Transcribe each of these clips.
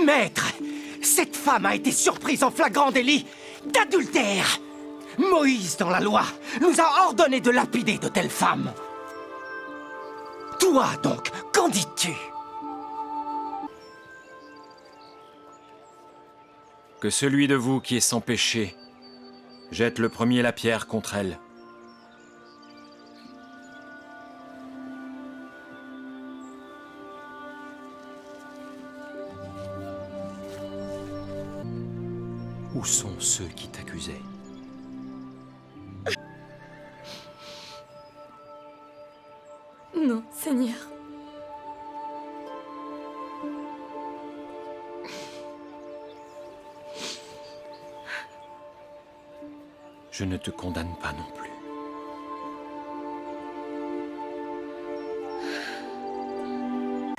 Maître, cette femme a été surprise en flagrant délit d'adultère. Moïse, dans la loi, nous a ordonné de lapider de telles femmes. Toi, donc, qu'en dis-tu? Que celui de vous qui est sans péché jette le premier la pierre contre elle. Où sont ceux qui t'accusaient? Non, Seigneur. Je ne te condamne pas non plus.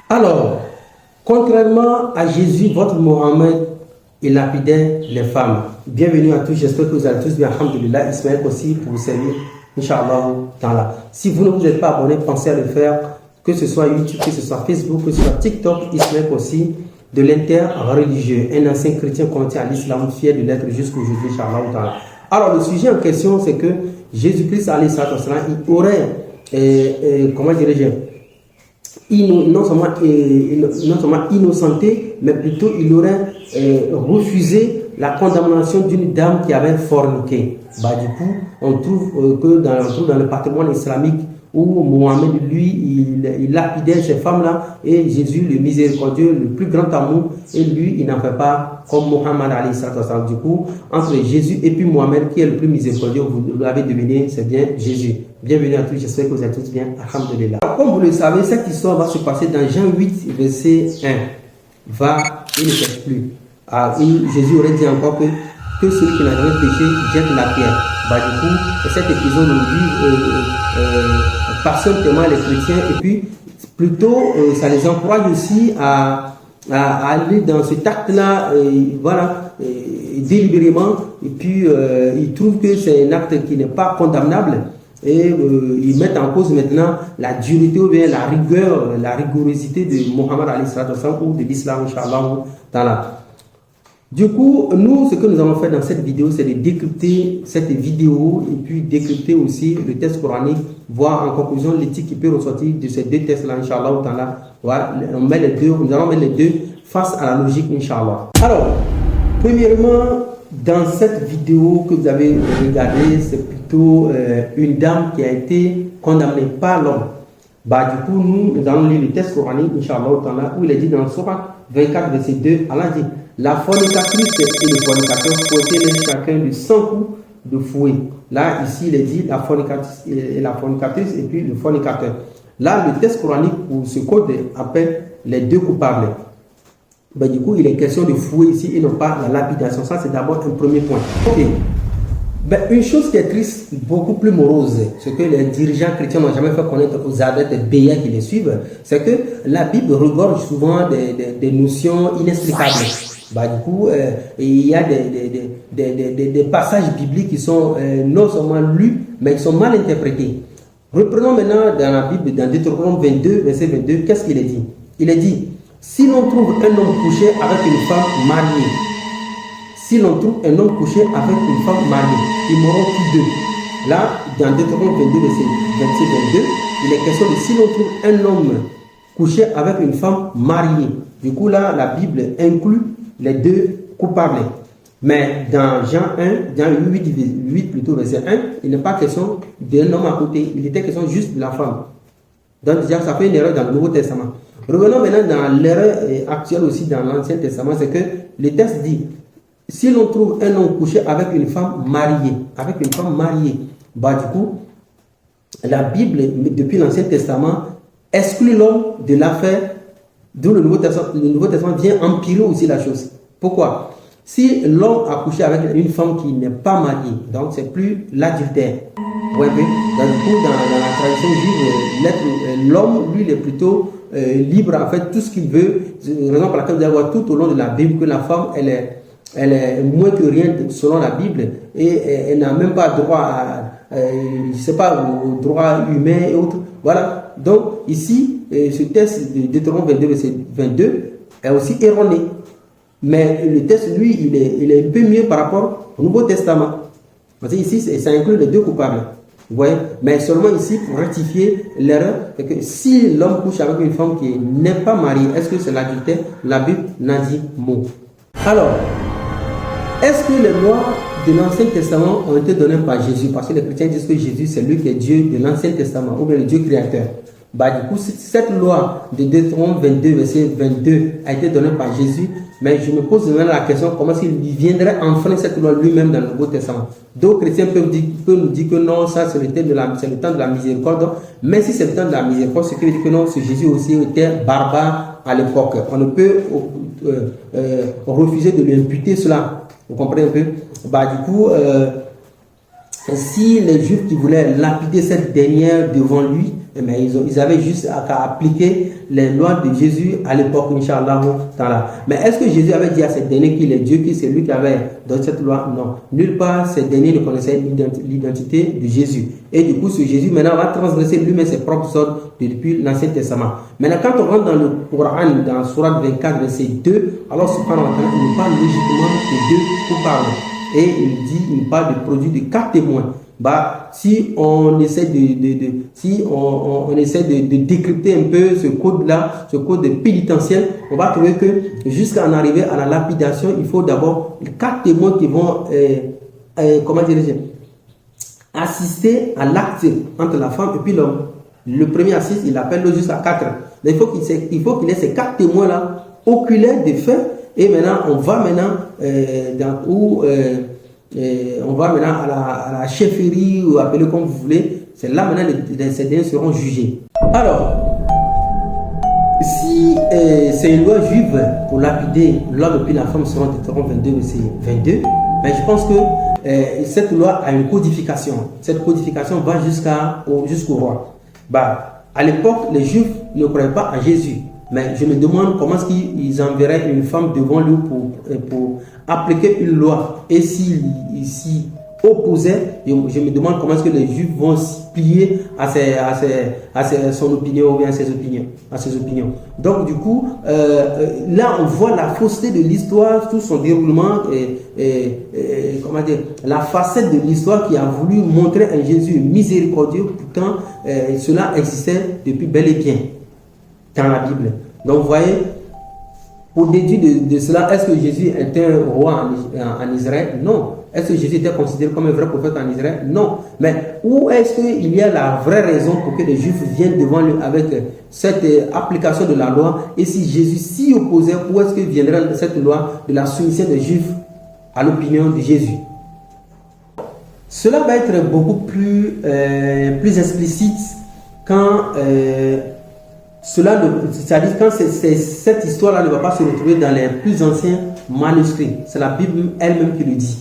Alors, contrairement à Jésus, votre Mohammed, il lapidait les femmes. Bienvenue à tous, j'espère que vous allez tous bien. Alhamdulillah, Ismaël aussi pour vous servir, Inch'Allah, ta'ala. Si vous ne vous êtes pas abonné, pensez à le faire, que ce soit YouTube, que ce soit Facebook, que ce soit TikTok, Ismaël aussi, de l'inter-religieux, un ancien chrétien converti à l'islam, fier de l'être jusqu'aujourd'hui, Inch'Allah, ta'ala. Alors, le sujet en question, c'est que Jésus-Christ, il aurait, comment dirais-je, non seulement innocenté, mais plutôt il aurait refusé la condamnation d'une dame qui avait forniqué. Du coup, on trouve que dans le patrimoine islamique où Mohammed, lui, il lapidait ces femmes-là, et Jésus, le miséricordieux, le plus grand amour, et lui, il n'en fait pas comme Mohammed alayhi sallam. Du coup, entre Jésus et puis Mohammed, qui est le plus miséricordieux, vous l'avez deviné, c'est bien Jésus. Bienvenue à tous, j'espère que vous êtes tous bien. Alhamdulillah. Comme vous le savez, cette histoire va se passer dans Jean 8, verset 1. Il ne fait plus. Jésus aurait dit encore que celui qui n'a jamais péché jette la pierre. Du coup, cet épisode aujourd'hui passionne tellement les chrétiens, et puis plutôt ça les encourage aussi à aller dans cet acte-là, délibérément, et puis ils trouvent que c'est un acte qui n'est pas condamnable, et ils mettent en cause maintenant la dureté ou bien la rigueur, la rigorosité de Mohammed alayhi sallam ou de l'islam, Inch'Allah. Du coup, nous, ce que nous allons faire dans cette vidéo, c'est de décrypter cette vidéo et puis décrypter aussi le texte coranique, voir en conclusion l'éthique qui peut ressortir de ces deux textes-là, Inch'Allah. Voilà, nous allons mettre les deux face à la logique, Inch'Allah. Alors, premièrement, dans cette vidéo que vous avez regardée, c'est plutôt une dame qui a été condamnée par l'homme. Du coup, nous allons lire le texte coranique, Inch'Allah, où il est dit dans le Sourate 24, verset 2, Allah dit: la fornicatrice et le fornicateur fouettaient chacun de 100 coups de fouet. Là, ici, il est dit la fornicatrice et puis le fornicateur. Là, le texte coranique pour ce code appelle les deux coupables. Du coup, il est question de fouet ici et non pas la lapidation. Ça, c'est d'abord un premier point. Ok. Une chose qui est triste, beaucoup plus morose, ce que les dirigeants chrétiens n'ont jamais fait connaître aux adeptes béats qui les suivent, c'est que la Bible regorge souvent des notions inexplicables. Du coup, il y a des passages bibliques qui sont non seulement lus, mais qui sont mal interprétés. Reprenons maintenant dans la Bible, dans Deutéronome 22, verset 22, qu'est-ce qu'il est dit? Il est dit: si l'on trouve un homme couché avec une femme mariée, si l'on trouve un homme couché avec une femme mariée, ils mourront tous deux. Là, dans Deutéronome 22, verset 22, il est question de si l'on trouve un homme couché avec une femme mariée. Du coup, là, la Bible inclut les deux coupables. Mais dans Jean 1, dans 8 plutôt, verset 1, il n'est pas question d'un homme à côté, il était question juste de la femme. Donc déjà, ça fait une erreur dans le Nouveau Testament. Revenons maintenant dans l'erreur actuelle aussi dans l'Ancien Testament, c'est que le texte dit: si l'on trouve un homme couché avec une femme mariée, du coup, la Bible, depuis l'Ancien Testament, exclut l'homme de l'affaire, d'où le Nouveau Testament vient empirer aussi la chose. Pourquoi? Si l'homme a couché avec une femme qui n'est pas mariée, donc c'est plus l'adultère. Du coup, dans la tradition juive, l'homme, lui, il est plutôt libre à faire tout ce qu'il veut. C'est la raison pour laquelle vous allez voir tout au long de la Bible que la femme, elle est moins que rien selon la Bible, et elle n'a même pas droit à, au droit humain et autres. Voilà. Donc ici, ce texte de Deutéronome 22, verset 22 est aussi erroné. Mais le texte, lui, il est un peu mieux par rapport au Nouveau Testament. Parce que ici, ça inclut les deux coupables. Vous voyez? Mais seulement ici, pour rectifier l'erreur, c'est que si l'homme couche avec une femme qui n'est pas mariée, est-ce que c'est l'adultère? La Bible n'a dit mot. Alors, est-ce que les lois de l'Ancien Testament ont été données par Jésus? Parce que les chrétiens disent que Jésus, c'est lui qui est Dieu de l'Ancien Testament, ou bien le Dieu créateur. Bah, du coup, cette loi de Deutéronome 22, verset 22, a été donnée par Jésus. Mais je me pose maintenant la question, comment est-ce qu'il viendrait enfreindre cette loi lui-même dans le Nouveau Testament? D'autres chrétiens peuvent nous dire que non, ça c'est le temps de la miséricorde. Mais si c'est le temps de la miséricorde, ce qui veut dire que non, ce Jésus aussi était barbare à l'époque. On ne peut refuser de lui imputer cela. Vous comprenez un peu? Bah, du coup, si les Juifs qui voulaient lapider cette dernière devant lui, eh bien, ils avaient juste à appliquer les lois de Jésus à l'époque, Inch'Allah. Mais est-ce que Jésus avait dit à ces derniers qu'il est Dieu, que c'est lui qui avait donné cette loi? Non. Nulle part, ces derniers ne connaissaient l'identité de Jésus. Et du coup, ce Jésus maintenant va transgresser lui-même ses propres ordres depuis l'Ancien Testament. Maintenant, quand on rentre dans le Coran, dans Sourate 24, verset 2, alors subhanahu wa ta'ala, il parle logiquement de deux coupables. Et il parle de produit de 4 témoins. Bah, si on essaie on essaie de décrypter un peu ce code-là, ce code pénitentiel, on va trouver que jusqu'à en arriver à la lapidation, il faut d'abord 4 témoins qui vont, assister à l'acte entre la femme et puis l'homme. Le premier assiste, il appelle jusqu'à 4. Mais il faut qu'il ait ces 4 témoins-là oculaires des faits. Et maintenant, on va maintenant à la chefferie, ou appelez comme vous voulez. C'est là maintenant ces derniers seront jugés. Alors, si c'est une loi juive pour lapider l'homme et puis la femme selon Deutéronome 22, verset 22, mais je pense que cette loi a une codification. Cette codification va jusqu'au roi. Bah, à l'époque, les Juifs ne croyaient pas à Jésus. Mais je me demande comment est-ce qu'ils enverraient une femme devant lui pour appliquer une loi. Et s'ils s'y opposaient, je me demande comment est-ce que les Juifs vont s'y plier à son opinion ou bien à ses opinions. Donc du coup, là on voit la fausseté de l'histoire, tout son déroulement, comment dire, la facette de l'histoire qui a voulu montrer un Jésus miséricordieux, pourtant cela existait depuis bel et bien dans la Bible. Donc vous voyez, pour déduire de cela, est-ce que Jésus était un roi en Israël? Non. Est-ce que Jésus était considéré comme un vrai prophète en Israël? Non. Mais où est-ce qu'il y a la vraie raison pour que les Juifs viennent devant lui avec cette application de la loi? Et si Jésus s'y opposait, où est-ce que viendrait cette loi de la soumission des Juifs à l'opinion de Jésus? Cela va être beaucoup plus explicite quand c'est-à-dire quand cette histoire-là ne va pas se retrouver dans les plus anciens manuscrits. C'est la Bible elle-même qui le dit,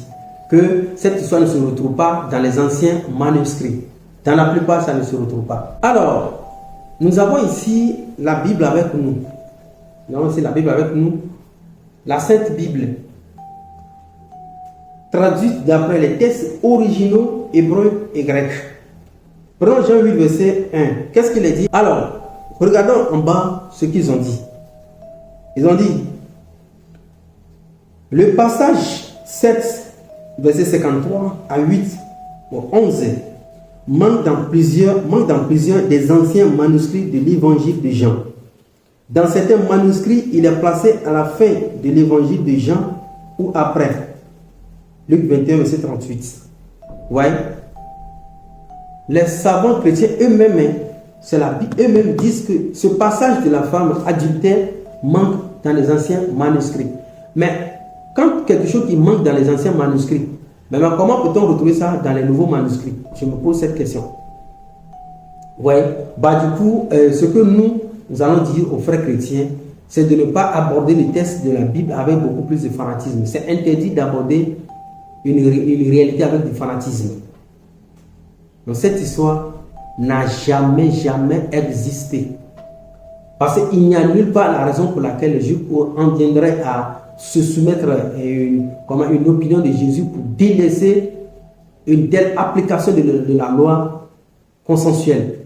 que cette histoire ne se retrouve pas dans les anciens manuscrits. Dans la plupart, ça ne se retrouve pas. Alors, nous avons ici la Bible avec nous. Nous avons ici la Bible avec nous, la Sainte Bible, traduite d'après les textes originaux hébreux et grecs. Prenons Jean 8, verset 1. Qu'est-ce qu'il est dit? Alors, regardons en bas ce qu'ils ont dit. Ils ont dit, le passage 7, verset 53 à 8, 11, manque dans plusieurs des anciens manuscrits de l'évangile de Jean. Dans certains manuscrits, il est placé à la fin de l'évangile de Jean ou après. Luc 21, verset 38. Vous voyez? Les savants chrétiens eux-mêmes, c'est la Bible, eux-mêmes disent que ce passage de la femme adultère manque dans les anciens manuscrits. Mais quand quelque chose qui manque dans les anciens manuscrits, maintenant comment peut-on retrouver ça dans les nouveaux manuscrits? Je me pose cette question. Vous voyez? Bah, du coup, ce que nous allons dire aux frères chrétiens, c'est de ne pas aborder les textes de la Bible avec beaucoup plus de fanatisme. C'est interdit d'aborder une réalité avec du fanatisme. Donc cette histoire n'a jamais existé. Parce qu'il n'y a nulle part la raison pour laquelle les Juifs en viendraient à se soumettre à une opinion de Jésus pour délaisser une telle application de la loi consensuelle.